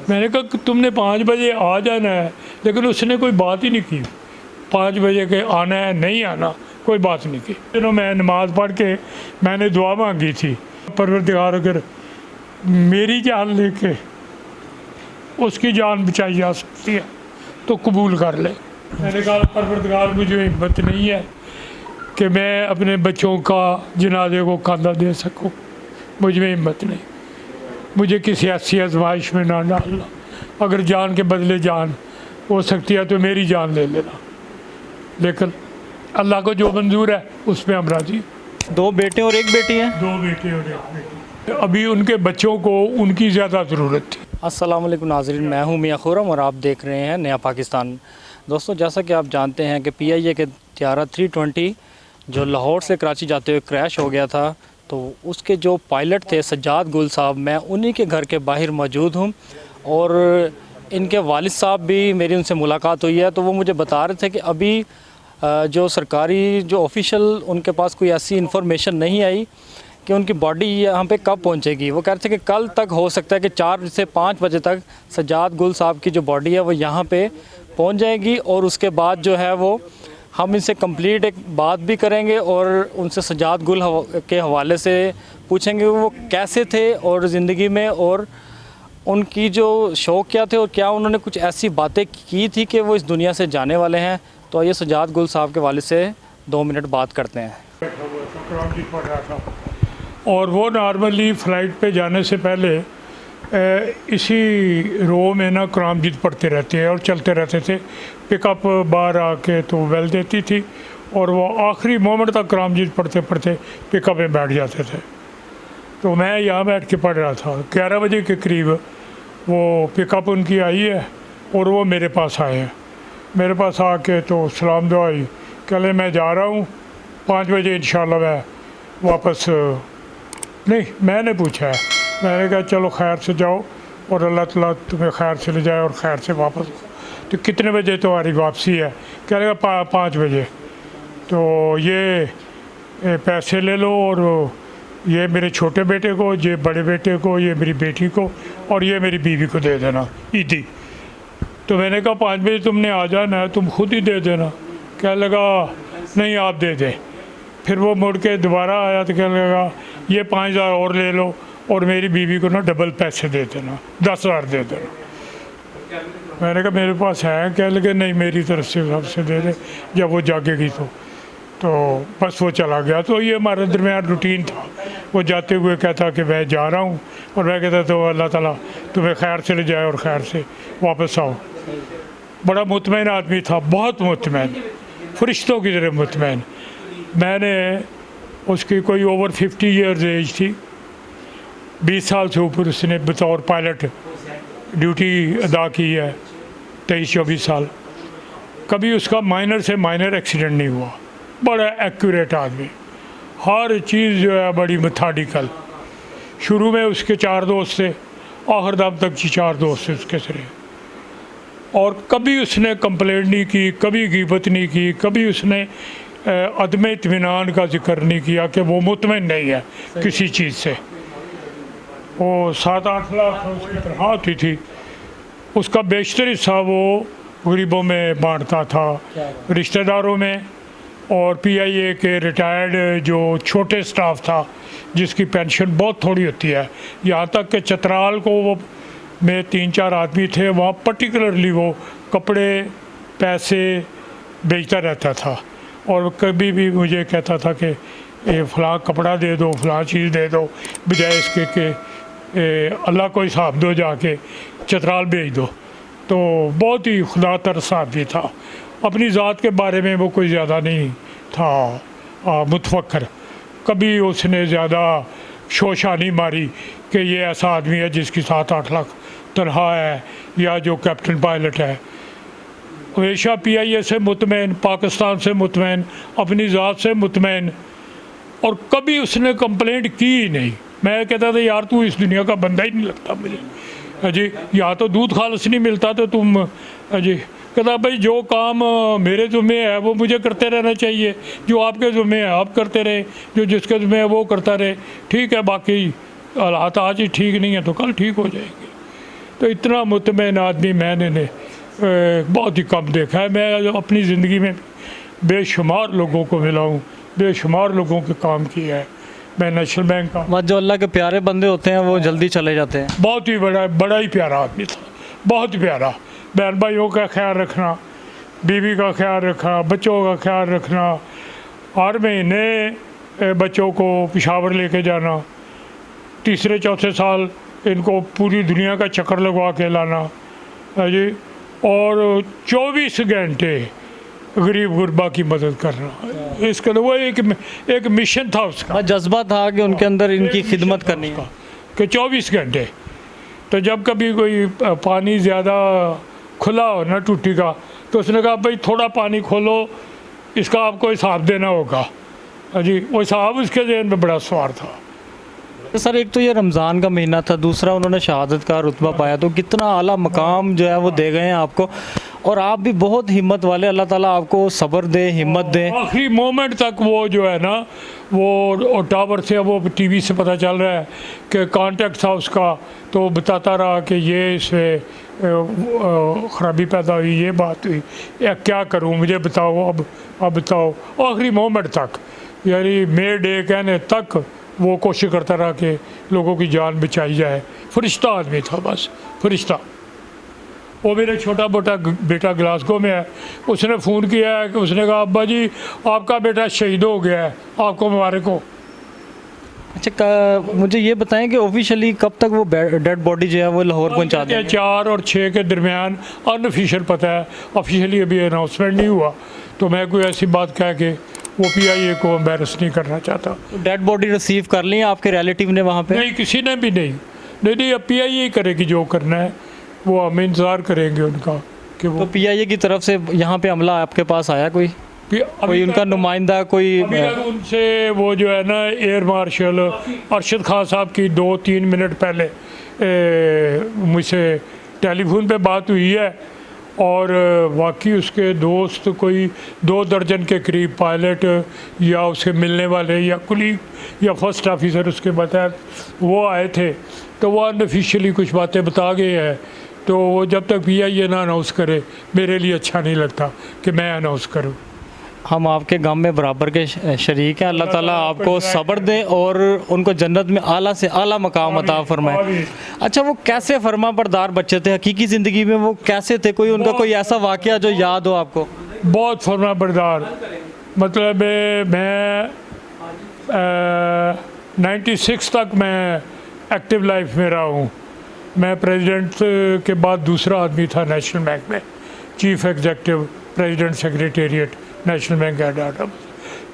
मैंने कहा कि तुमने 5 बजे आ जाना है, लेकिन उसने कोई बात ही नहीं की। 5 बजे के आना है नहीं आना कोई बात नहीं की। दिनों मैं नमाज़ पढ़ के मैंने दुआ मांगी थी, परवरदिगार अगर मेरी जान लेके उसकी जान बचाई जा सकती है तो कबूल कर ले। मैंने कहा परवरदिगार मुझे हिम्मत नहीं है कि मैं अपने बच्चों का जनाजे को कंधा दे सकूं, मुझ में हिम्मत नहीं। मुझे किसी ऐसी आजमाइश में ना डालना, अगर जान के बदले जान हो सकती है तो मेरी जान ले लेना, लेकिन अल्लाह को जो मंजूर है उस पर हम राजी। 2 बेटे और 1 बेटी है। 2 बेटे और 1 बेटी। अभी उनके बच्चों को उनकी ज़्यादा ज़रूरत थी। अस्सलाम वालेकुम नाज़रीन, मैं हूं मियां खुर्रम और आप देख रहे हैं नया पाकिस्तान। दोस्तों, जैसा कि आप जानते हैं कि PIA के त्यारा 320 जो लाहौर से कराची जाते हुए क्रैश हो गया था, तो उसके जो पायलट थे सज्जाद गुल साहब, मैं उन्हीं के घर के बाहर मौजूद हूं और इनके वालिद साहब भी, मेरी उनसे मुलाकात हुई है। तो वो मुझे बता रहे थे कि अभी जो सरकारी जो ऑफिशियल उनके पास कोई ऐसी इन्फॉर्मेशन नहीं आई कि उनकी बॉडी यहाँ पे कब पहुँचेगी। वो कह रहे थे कि कल तक हो सकता है कि 4 से 5 बजे तक सज्जाद गुल साहब की जो बॉडी है वो यहाँ पे पहुँच जाएगी, और उसके बाद जो है वो हम इनसे कंप्लीट एक बात भी करेंगे और उनसे सज्जाद गुल के हवाले से पूछेंगे वो कैसे थे और ज़िंदगी में, और उनकी जो शौक़ क्या थे और क्या उन्होंने कुछ ऐसी बातें की थी कि वो इस दुनिया से जाने वाले हैं। तो आइए सज्जाद गुल साहब के वालिद से 2 मिनट बात करते हैं। और वो नॉर्मली फ़्लाइट पे जाने से पहले इसी रो में ना कुरान पढ़ते रहते हैं और चलते रहते थे। पिकअप बाहर आके तो वेल देती थी और वो आखिरी मोमेंट तक कुरान पढ़ते पढ़ते पिकअप में बैठ जाते थे। तो मैं यहाँ बैठ के पढ़ रहा था। 11 बजे के करीब वो पिकअप उनकी आई है और वो मेरे पास आए हैं। मेरे पास आके तो सलाम दुआई, कहले मैं जा रहा हूँ 5 बजे इंशाल्लाह मैं वापस। नहीं, मैंने पूछा है, मैंने कहा चलो खैर से जाओ और अल्लाह ताला तुम्हें खैर से ले जाए और खैर से वापस। तो कितने बजे तुम्हारी वापसी है? कह लेगा 5 बजे। तो ये पैसे ले लो और ये मेरे छोटे बेटे को, ये बड़े बेटे को, ये मेरी बेटी को और ये मेरी बीवी को दे देना ईदी। तो मैंने कहा 5 बजे तुमने आ जाना है, तुम खुद ही दे देना। कह लगा नहीं आप दे दें। फिर वो मुड़ के दोबारा आया तो कहने लगा ये 5,000 और ले लो और मेरी बीवी को ना डबल पैसे दे देना, 10,000 दे देना। मैंने कहा मेरे पास है। कह लगे नहीं मेरी तरफ से सबसे दे दे, जब वो जागेगी तो बस वो चला गया। तो ये हमारे दरमियान रूटीन था। वो जाते हुए कहता कि मैं जा रहा हूँ और मैं कहता तो अल्लाह ताला तुम्हें खैर से ले जाए और खैर से वापस आओ। बड़ा मुतमईन आदमी था, बहुत मुतमईन, फरिश्तों की तरह मुतमईन। मैंने उसकी कोई ओवर 50 ईयर्स एज थी, 20 साल से ऊपर उसने बतौर पायलट ड्यूटी अदा की है, 23-24 साल। कभी उसका माइनर से माइनर एक्सीडेंट नहीं हुआ। बड़ा एक्यूरेट आदमी, हर चीज़ जो है बड़ी मेथाडिकल। शुरू में उसके 4 दोस्त थे, आखिर दम तक 4 दोस्त थे उसके सिरे। और कभी उसने कंप्लेंट नहीं की, कभी गिबत नहीं की, कभी उसने अदम इत्मीनान का जिक्र नहीं किया कि वो मुतमईन नहीं है किसी चीज़ से। वो 7-8 लाख उसकी तनख्वाह होती थी, उसका बेशतर हिस्सा वो गरीबों में बांटता था, रिश्तेदारों में और PIA के रिटायर्ड जो छोटे स्टाफ था जिसकी पेंशन बहुत थोड़ी होती है। यहाँ तक कि चतराल को वो में 3-4 आदमी थे, वहाँ पर्टिकुलरली वो कपड़े पैसे बेचता रहता था और कभी भी मुझे कहता था कि ये फ़लाँ कपड़ा दे दो, फ़लाँ चीज़ दे दो, बजाय इसके कि अल्लाह को हिसाब दो, जाके चतराल भेज दो। तो बहुत ही खुदा तरस आदमी था। अपनी ज़ात के बारे में वो कोई ज़्यादा नहीं था मुतफक्कर। कभी उसने ज़्यादा शोशा नहीं मारी कि ये ऐसा आदमी है जिसकी 7-8 लाख तनख्वाह है या जो कैप्टन पायलट है। हमेशा PIA से मुतमईन, पाकिस्तान से मुतमईन, अपनी ज़ात से मुतमईन, और कभी उसने कंप्लेंट की ही नहीं। मैं कहता था यार तू इस दुनिया का बंदा ही नहीं लगता मुझे, अजी यहाँ तो दूध खालस नहीं मिलता तो तुम अजी। कहता भाई जो काम मेरे ज़ुम्मे है वो मुझे करते रहना चाहिए, जो आपके ज़ुम्मे है आप करते रहे, जो जिसके ज़ुम्मे है वो करता रहे। ठीक है, बाकी हालात आज ही ठीक नहीं है तो कल ठीक हो जाएंगे। तो इतना मुतमईन आदमी मैंने बहुत ही कम देखा है। मैं अपनी ज़िंदगी में बेशुमार लोगों को मिला हूँ, बेशुमार लोगों के काम किया है। मैं नेशनल बैंक का बस जो अल्लाह के प्यारे बंदे होते हैं वो जल्दी चले जाते हैं। बहुत ही बड़ा ही प्यारा आदमी था, बहुत ही प्यारा। बहन भाइयों का ख्याल रखना, बीवी का ख्याल रखना, बच्चों का ख्याल रखना, हर महीने बच्चों को पेशावर लेके जाना, तीसरे चौथे साल इनको पूरी दुनिया का चक्कर लगवा के लाना है जी, और 24 घंटे गरीब गुरबा की मदद करना। इसका तो वो एक मिशन था उसका, बस जज्बा था कि उनके अंदर इनकी खिदमत करनी है। कि 24 घंटे। तो जब कभी कोई पानी ज़्यादा खुला हो ना टूटी का, तो उसने कहा भाई थोड़ा पानी खोलो, इसका आपको हिसाब देना होगा जी। वो हिसाब उसके ज़हन में बड़ा सवार था। तो सर एक तो ये रमज़ान का महीना था, दूसरा उन्होंने शहादत का रुतबा पाया, तो कितना आला मकाम जो है वो दे गए हैं आपको। और आप भी बहुत हिम्मत वाले, अल्लाह ताला आपको सब्र दे, हिम्मत दे। आखिरी मोमेंट तक वो जो है ना, वो टावर से, वो टीवी से पता चल रहा है कि कांटेक्ट था उसका, तो बताता रहा कि ये इसे ख़राबी पैदा हुई, ये बात हुई, या क्या करूं, मुझे बताओ, अब बताओ। आखिरी मोमेंट तक, यानी मे डे कहने तक वो कोशिश करता रहा कि लोगों की जान बचाई जाए। फरिश्ता आदमी था, बस फरिश्ता। वो मेरा छोटा बेटा ग्लासगो में है, उसने फ़ोन किया है कि उसने कहा अब्बा जी आपका बेटा शहीद हो गया है, आपको मुबारक हो। अच्छा, मुझे ये बताएं कि ऑफिशियली कब तक वो डेड बॉडी जो है वो लाहौर पहुंचा देंगे? 4 और 6 के दरमियान अनऑफिशियल पता है, ऑफिशियली अभी अनाउंसमेंट नहीं हुआ, तो मैं कोई ऐसी बात कह के वो PIA को एम्बेरस नहीं करना चाहता। डेड बॉडी रिसीव कर ली आपके रिलेटिव ने वहाँ पे? नहीं, किसी ने भी नहीं, अब PIA ही करेगी जो करना है, वो हम इंतज़ार करेंगे उनका कि वो। तो PIA की तरफ से यहाँ पे हमला आपके पास आया कोई उनका नुमाइंदा कोई? अभी तक उनसे वो जो है ना, एयर मार्शल अरशद खान साहब की 2-3 मिनट पहले मुझसे टेलीफोन पे बात हुई है, और वाकई उसके दोस्त कोई 2 दर्जन के करीब पायलट या उसके मिलने वाले या कुलीग या फर्स्ट ऑफिसर उसके बताए वो आए थे, तो वो अनऑफिशियली कुछ बातें बता गए हैं। तो वो जब तक PIA ना अनाउंस करे, मेरे लिए अच्छा नहीं लगता कि मैं अनाउंस करूं। हम आपके गम में बराबर के शरीक हैं। अल्लाह ताला आपको सब्र दे और उनको जन्नत में आला से आला मकाम अता फरमाए। अच्छा, वो कैसे फरमा बरदार बच्चे थे हकीकी ज़िंदगी में, वो कैसे थे? कोई उनका कोई ऐसा वाक़या जो याद हो आपको? बहुत फरमा बरदार, मतलब मैं 96 तक मैं एक्टिव लाइफ में रहा हूँ। मैं प्रेसिडेंट के बाद दूसरा आदमी था नेशनल बैंक में, chief executive, president secretariat national bank head.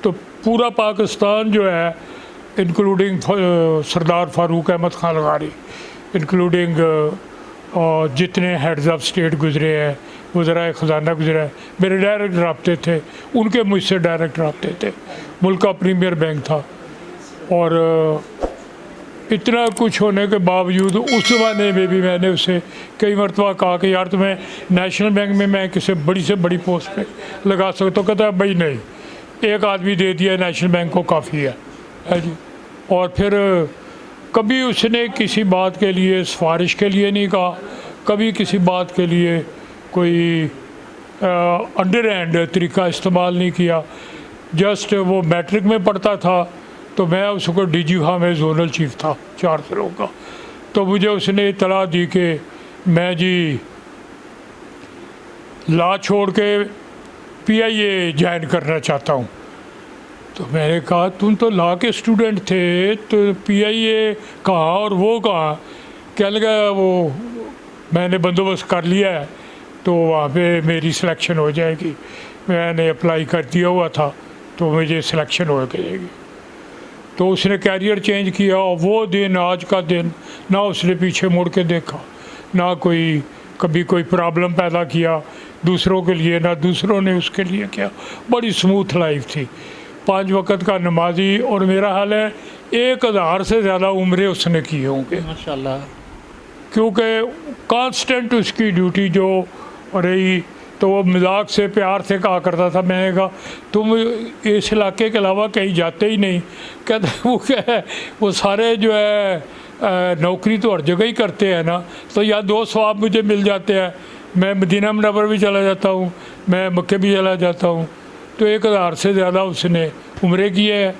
तो पूरा पाकिस्तान जो है, इंक्लूडिंग सरदार फारूक अहमद खान लगारी, इंक्लूडिंग जितने हेड्स ऑफ स्टेट गुजरे हैं, वज़राए ख़जाना गुजरा है, मेरे डायरेक्ट रब्ते थे, उनके मुझसे डायरेक्ट रब्ते थे। मुल्क का प्रीमियर बैंक था, और इतना कुछ होने के बावजूद उस ज़माने में भी मैंने उसे कई मरतबा कहा कि यार तुम्हें नेशनल बैंक में मैं किसी बड़ी से बड़ी पोस्ट पे लगा सकता हूँ। कहता है भाई नहीं, एक आदमी दे दिया नेशनल बैंक को काफ़ी है जी। और फिर कभी उसने किसी बात के लिए, सिफारिश के लिए नहीं कहा, कभी किसी बात के लिए कोई अंडर हैंड तरीका इस्तेमाल नहीं किया। जस्ट वो मैट्रिक में पढ़ता था, तो मैं उसको DG खां में जोनल चीफ था 4 सालों का, तो मुझे उसने इतला दी कि मैं जी ला छोड़ के PIA ज्वाइन करना चाहता हूँ। तो मैंने कहा तुम तो ला के स्टूडेंट थे, तो PIA कहाँ और वो कहाँ? क्या लगा, वो मैंने बंदोबस्त कर लिया है, तो वहाँ पे मेरी सिलेक्शन हो जाएगी। मैंने अप्लाई कर दिया हुआ था, तो मुझे सिलेक्शन हो जाएगी। तो उसने कैरियर चेंज किया, और वो दिन, आज का दिन, ना उसने पीछे मुड़ के देखा, ना कोई कभी कोई प्रॉब्लम पैदा किया दूसरों के लिए, ना दूसरों ने उसके लिए किया। बड़ी स्मूथ लाइफ थी, 5 वक्त का नमाजी, और मेरा हाल है 1000 से ज़्यादा उम्रें उसने किए होंगे माशाल्लाह। क्योंकि कांस्टेंट उसकी ड्यूटी जो रही, तो वो मजाक से प्यार से कहा करता था। मैंने कहा तुम इस इलाके के अलावा कहीं जाते ही नहीं। कहते वो क्या है, वो सारे जो है नौकरी तो हर जगह ही करते हैं ना, तो या दो सवाब मुझे मिल जाते हैं। मैं मदीना मुनव्वर भी चला जाता हूँ, मैं मक्के भी चला जाता हूँ। तो 1000 से ज़्यादा उसने उम्रे किए हैं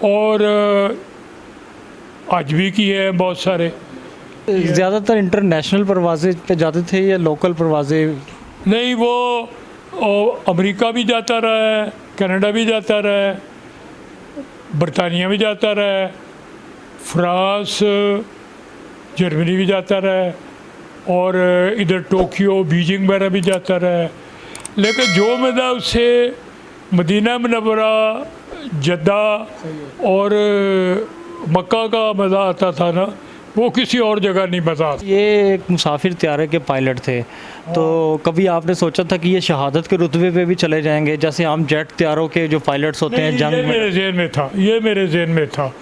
और हज भी किए हैं बहुत सारे। ज़्यादातर इंटरनेशनल परवाज़े पे जाते थे या लोकल परवाज़े? नहीं, वो अमेरिका भी जाता रहा है, कनाडा भी जाता रहा है, बरतानिया भी जाता रहा है, फ्रांस जर्मनी भी जाता रहा है और इधर टोक्यो बीजिंग वगैरह भी जाता रहा है। लेकिन जो मज़ा उससे मदीना मुनव्वरा, जद्दा और मक्का का मज़ा आता था ना, वो किसी और जगह नहीं मज़ा आता। ये एक मुसाफिर त्यारे के पायलट थे, तो कभी आपने सोचा था कि ये शहादत के रुतबे पे भी चले जाएंगे, जैसे आम जेट त्यारों के जो पायलट्स होते हैं नहीं, जंग ये में? मेरे जहन में था, ये मेरे जहन में था।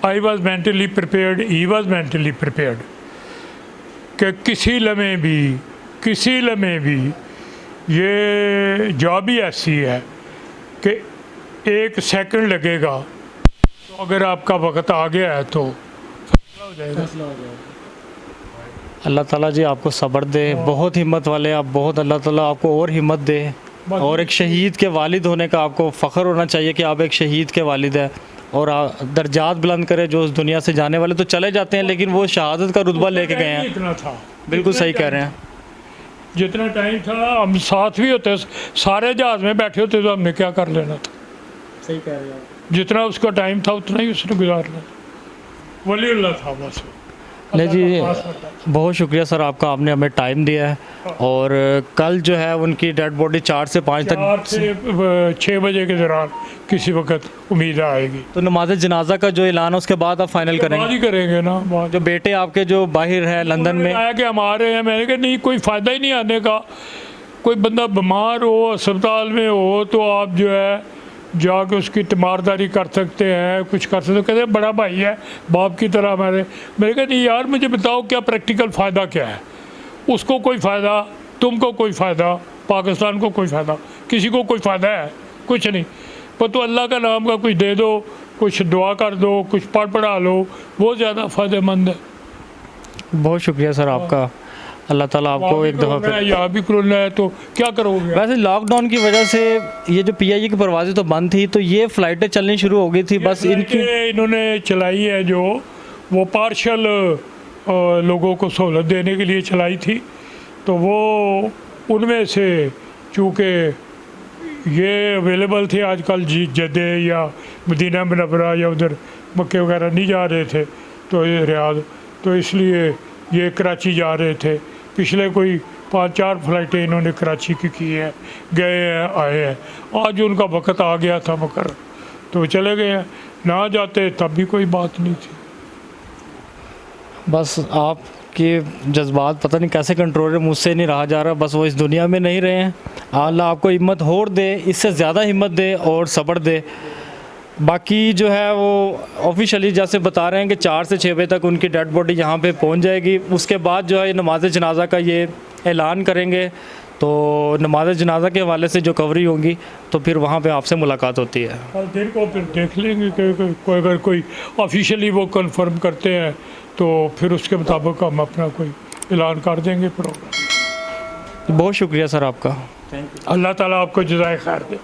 I was mentally prepared, he was mentally prepared कि किसी लम्हे भी ये जॉब ही ऐसी है कि 1 सेकंड लगेगा, तो अगर आपका वक्त आ गया है तो फैसला हो जाएगा। अल्लाह ताला जी आपको सब्र दे, बहुत हिम्मत वाले आप, बहुत अल्लाह ताला आपको और हिम्मत दे। और एक शहीद के वालिद होने का आपको फ़ख्र होना चाहिए कि आप एक शहीद के वालिद हैं, और दर्जात बुलंद करे। जो उस दुनिया से जाने वाले तो चले जाते हैं, लेकिन वो शहादत का रुतबा लेके गए हैं। इतना था, बिल्कुल सही कह रहे हैं। जितना टाइम था हम साथ भी होते, सारे जहाज़ में बैठे होते तो हमने क्या कर लेना था। सही कह रहे हैं। जितना उसका टाइम था उतना ही उसने गुजारना। वलीउल्लाह था बस। नहीं जी, बहुत शुक्रिया सर आपका, आपने हमें टाइम दिया है। और कल जो है उनकी डेड बॉडी 4 से 5 तक 4 से 6 बजे के दौरान किसी वक्त उम्मीद आएगी। तो नमाज जनाजा का जो ऐलान है उसके बाद आप फाइनल बाद करेंगे? ही करेंगे ना। बाद जो बेटे आपके जो बाहर है लंदन में, आया कि हम आ रहे हैं, मैंने कहा नहीं, कोई फ़ायदा ही नहीं आने का। कोई बंदा बीमार हो, अस्पताल में हो, तो आप जो है जाके उसकी तीमारदारी कर सकते हैं, कुछ कर सकते हो। कहते हैं बड़ा भाई है, बाप की तरह हमारे। मैंने कहा नहीं यार, मुझे बताओ क्या प्रैक्टिकल फ़ायदा क्या है। उसको कोई फ़ायदा, तुमको कोई फ़ायदा, पाकिस्तान को कोई फ़ायदा, किसी को कोई फ़ायदा है? कुछ नहीं। पर तो अल्लाह का नाम का कुछ दे दो, कुछ दुआ कर दो, कुछ पढ़ा लो, वो ज़्यादा फ़ायदेमंद है। बहुत शुक्रिया सर आपका। अल्लाह ताला आपको एक दफ़ा फिर। यहाँ भी कोरोना है तो क्या करोगे? वैसे लॉकडाउन की वजह से ये जो PIA की परवाज़ें तो बंद थी, तो ये फ़्लाइटें चलनी शुरू हो गई थी, बस इनकी इन्होंने चलाई है जो वो पार्शल लोगों को सहूलत देने के लिए चलाई थी। तो वो उनमें से चूँकि ये अवेलेबल थे आजकल जद्दे या मदीना मुनव्वरा या उधर मक्के वगैरह नहीं जा रहे थे, तो ये रियाद, तो इसलिए ये कराची जा रहे थे। पिछले कोई 5-4 फ़्लाइटें इन्होंने कराची की है, गए हैं आए हैं। आज उनका वक़्त आ गया था मकर, तो चले गए हैं। ना जाते तब भी कोई बात नहीं थी। बस आपके जज्बात पता नहीं कैसे कंट्रोल है, मुझसे नहीं रहा जा रहा। बस वो इस दुनिया में नहीं रहे हैं। अल्लाह आपको हिम्मत और दे, इससे ज़्यादा हिम्मत दे और सब्र दे। बाकी जो है वो ऑफिशियली जैसे बता रहे हैं कि 4 से 6 बजे तक उनकी डेड बॉडी यहाँ पे पहुँच जाएगी। उसके बाद जो है नमाज जनाजा का ये ऐलान करेंगे, तो नमाज जनाजा के हवाले से जो कवरी होगी तो फिर वहाँ पे आपसे मुलाकात होती है। कल दिन को फिर देख लेंगे कि अगर कोई ऑफिशियली वो कंफर्म करते हैं तो फिर उसके मुताबिक हम अपना कोई ऐलान कर देंगे प्रोग्राम। बहुत शुक्रिया सर आपका। अल्लाह ताला आपको जज़ाए खैर दे।